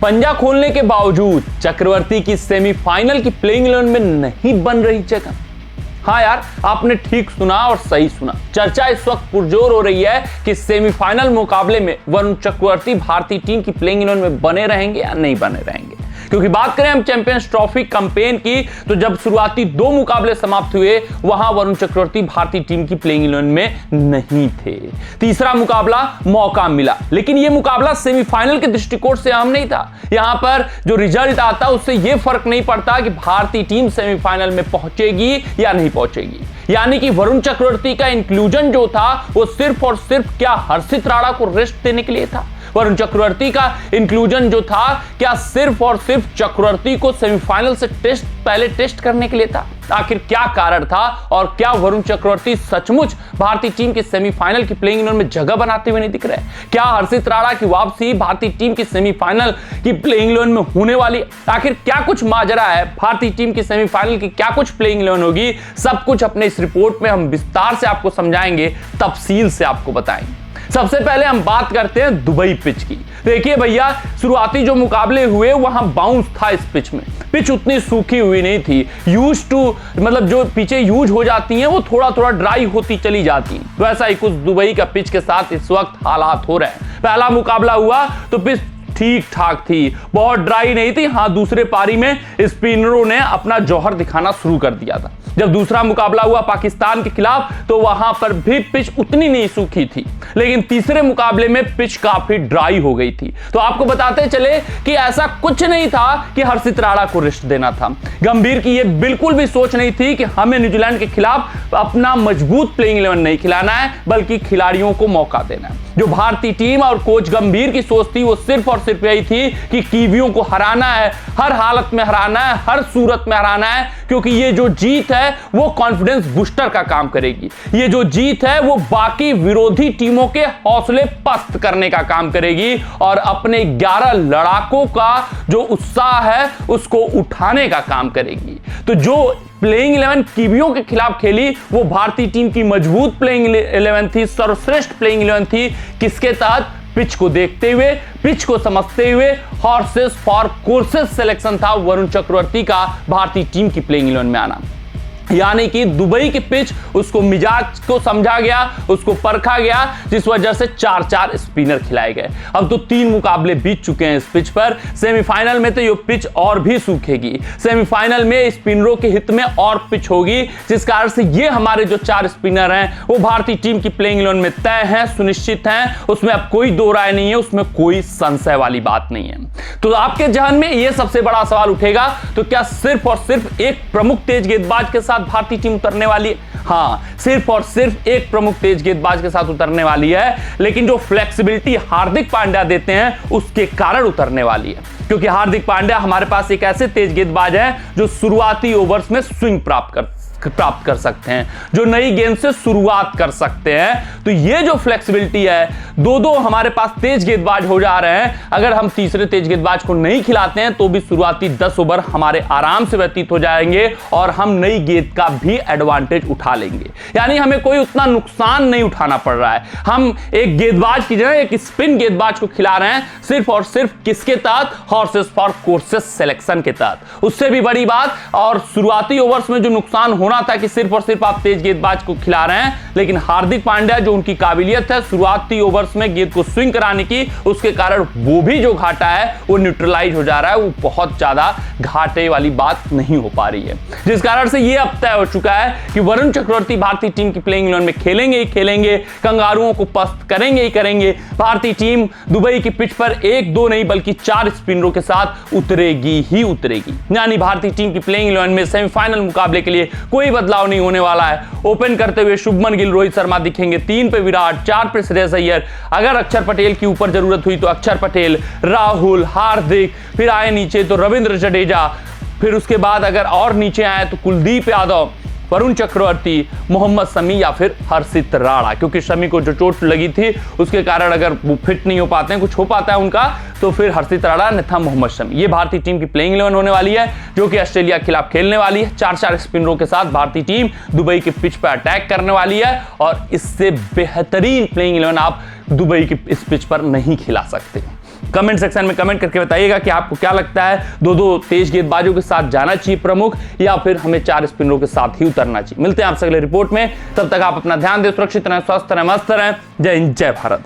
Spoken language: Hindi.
पंजा खोलने के बावजूद चक्रवर्ती की सेमीफाइनल की प्लेइंग 11 में नहीं बन रही जगह। हाँ यार, आपने ठीक सुना और सही सुना। चर्चा इस वक्त पुरजोर हो रही है कि सेमीफाइनल मुकाबले में वरुण चक्रवर्ती भारतीय टीम की प्लेइंग 11 में बने रहेंगे या नहीं बने रहेंगे। क्योंकि बात करें हम चैंपियंस ट्रॉफी कैंपेन की, तो जब शुरुआती 2 मुकाबले समाप्त हुए वहां वरुण चक्रवर्ती भारतीय टीम की प्लेइंग 11 में नहीं थे। तीसरा मुकाबला मौका मिला, लेकिन यह मुकाबला सेमीफाइनल के दृष्टिकोण से अहम नहीं था। यहां पर जो रिजल्ट आता उससे यह फर्क नहीं पड़ता कि भारतीय टीम सेमीफाइनल में पहुंचेगी या नहीं पहुंचेगी। यानी कि वरुण चक्रवर्ती का इंक्लूजन जो था वो सिर्फ और सिर्फ क्या हर्षित राणा को रेस्ट देने के लिए था। वरुण चक्रवर्ती का इंक्लूजन जो था क्या सिर्फ और सिर्फ चक्रवर्ती को सेमीफाइनल से पहले टेस्ट करने के लिए था। आखिर क्या कारण था और क्या वरुण चक्रवर्ती सचमुच भारतीय टीम के सेमीफाइनल की प्लेइंग 11 में जगह बनाते हुए नहीं दिख रहे? क्या हर्षित राणा की वापसी भारतीय टीम की सेमीफाइनल की प्लेइंग 11 में होने वाली? आखिर क्या कुछ माजरा है? भारतीय टीम की सेमीफाइनल की क्या कुछ प्लेइंग 11 होगी? सब कुछ अपने इस रिपोर्ट में हम विस्तार से आपको समझाएंगे, तफसील से आपको बताएंगे। सबसे पहले हम बात करते हैं दुबई पिच की। देखिए भैया, शुरुआती जो मुकाबले हुए वहां बाउंस था इस पिच में। पिच उतनी सूखी हुई नहीं थी। यूज टू मतलब जो पिचें यूज हो जाती हैं वो थोड़ा थोड़ा ड्राई होती चली जाती हैं। तो ऐसा ही कुछ दुबई का पिच के साथ इस वक्त हालात हो रहे हैं। पहला मुकाबला हुआ तो पिच ठीक ठाक थी, बहुत ड्राई नहीं थी। हाँ, दूसरे पारी में स्पिनरों ने अपना जौहर दिखाना शुरू कर दिया था। जब दूसरा मुकाबला हुआ पाकिस्तान के खिलाफ तो वहां पर भी पिच उतनी नहीं सूखी थी, लेकिन तीसरे मुकाबले में पिच काफी ड्राई हो गई थी। तो आपको बताते चले कि ऐसा कुछ नहीं था कि हर्षित राणा को रेस्ट देना था। गंभीर की यह बिल्कुल भी सोच नहीं थी कि हमें न्यूजीलैंड के खिलाफ अपना मजबूत प्लेइंग 11 नहीं खिलाना है, बल्कि खिलाड़ियों को मौका देना है। जो भारतीय टीम और कोच गंभीर की सोच थी वो सिर्फ और सिर्फ यही थी कि कीवियों को हराना है, हर हालत में हराना है, हर सूरत में हराना है, क्योंकि ये जो जीत है वो कॉन्फिडेंस बूस्टर का काम करेगी। ये जो जीत है वो बाकी विरोधी टीमों के हौसले पस्त करने का काम करेगी और अपने 11 लड़ाकों का जो उत्साह है उसको उठाने का काम करेगी। तो जो प्लेइंग 11 कीवियों के खिलाफ खेली वो भारतीय टीम की मजबूत प्लेइंग 11 थी, सर्वश्रेष्ठ प्लेइंग 11 थी। किसके तहत? पिच को देखते हुए, पिच को समझते हुए हॉर्सेस फॉर कोर्सेस सिलेक्शन था वरुण चक्रवर्ती का भारतीय टीम की प्लेइंग 11 में आना। यानी कि दुबई की पिच उसको मिजाज को समझा गया, उसको परखा गया, जिस वजह से 4-4 स्पिनर खिलाए गए। अब तो 3 मुकाबले बीत चुके हैं इस पिच पर। सेमीफाइनल में तो ये पिच और भी सूखेगी। सेमीफाइनल में स्पिनरों के हित में और पिच होगी, जिस कारण से ये हमारे जो 4 स्पिनर हैं वो भारतीय टीम की प्लेइंग 11 में तय हैं, सुनिश्चित हैं। उसमें अब कोई दो राय नहीं है, उसमें कोई संशय वाली बात नहीं है। तो आपके जहन में ये सबसे बड़ा सवाल उठेगा, तो क्या सिर्फ और सिर्फ एक प्रमुख तेज गेंदबाज के साथ भारतीय टीम उतरने वाली है? हाँ, सिर्फ और सिर्फ एक प्रमुख तेज गेंदबाज के साथ उतरने वाली है, लेकिन जो फ्लेक्सिबिलिटी हार्दिक पांड्या देते हैं उसके कारण उतरने वाली है। क्योंकि हार्दिक पांड्या हमारे पास एक ऐसे तेज गेंदबाज है जो शुरुआती ओवर्स में स्विंग प्राप्त कर सकते हैं, जो नई गेंद से शुरुआत कर सकते हैं। तो ये जो फ्लेक्सिबिलिटी है, दो हमारे पास तेज गेंदबाज हो जा रहे हैं। अगर हम तीसरे तेज गेंदबाज को नहीं खिलाते हैं तो भी शुरुआती 10 ओवर हमारे आराम से व्यतीत हो जाएंगे और हम नई गेंद का भी एडवांटेज उठा लेंगे। यानी हमें कोई उतना नुकसान नहीं उठाना पड़ रहा है। हम एक गेंदबाज की जगह एक स्पिन गेंदबाज को खिला रहे हैं, सिर्फ और सिर्फ किसके तहत? हॉर्सेस फॉर कोर्सेस सिलेक्शन के तहत। उससे भी बड़ी बात, और शुरुआती ओवर्स में जो नुकसान होना था कि सिर्फ और सिर्फ आप तेज गेंदबाज को खिला रहे हैं, लेकिन हार्दिक पांड्या जो उनकी काबिलियत है शुरुआती ओवर्स में गेंद को स्विंग कराने की, उसके कारण वो भी जो घाटा है वो न्यूट्रलाइज हो जा रहा है। वो बहुत ज्यादा घाटे वाली बात नहीं हो पा रही है, जिस कारण से ये अब तय हो चुका है कि वरुण चक्रवर्ती भारतीय टीम की प्लेइंग 11 में खेलेंगे ही खेलेंगे, कंगारुओं को पस्त करेंगे ही करेंगे। भारतीय टीम दुबई की पिच पर 1-2 नहीं बल्कि 4 स्पिनरों के साथ उतरेगी ही उतरेगी। यानी भारतीय टीम की प्लेइंग 11 में सेमीफाइनल मुकाबले के लिए कोई बदलाव नहीं होने वाला है। ओपन करते हुए शुभमन गिल, रोहित शर्मा दिखेंगे, 3 पे विराट, 4 पे श्रेयस अय्यर। अगर अक्षर पटेल की ऊपर जरूरत हुई तो अक्षर पटेल, राहुल, हार्दिक, फिर आए नीचे तो रविंद्र जडेजा, फिर उसके बाद अगर और नीचे आए तो कुलदीप यादव, वरुण चक्रवर्ती, मोहम्मद शमी या फिर हर्षित राणा। क्योंकि शमी को जो चोट लगी थी उसके कारण अगर वो फिट नहीं हो पाते हैं, कुछ हो पाता है उनका, तो फिर हर्षित राणा अन्यथा मोहम्मद शमी। ये भारतीय टीम की प्लेइंग 11 होने वाली है, जो कि ऑस्ट्रेलिया के खिलाफ खेलने वाली है। 4-4 स्पिनरों के साथ भारतीय टीम दुबई के पिच पर अटैक करने वाली है और इससे बेहतरीन प्लेइंग 11 आप दुबई की इस पिच पर नहीं खिला सकते। कमेंट सेक्शन में कमेंट करके बताइएगा कि आपको क्या लगता है, दो तेज गेंदबाजों के साथ जाना चाहिए प्रमुख या फिर हमें 4 स्पिनरों के साथ ही उतरना चाहिए। मिलते हैं आपसे अगले रिपोर्ट में, तब तक आप अपना ध्यान दें, सुरक्षित रहें, स्वस्थ रहें, मस्त रहें। जय हिंद, जय भारत।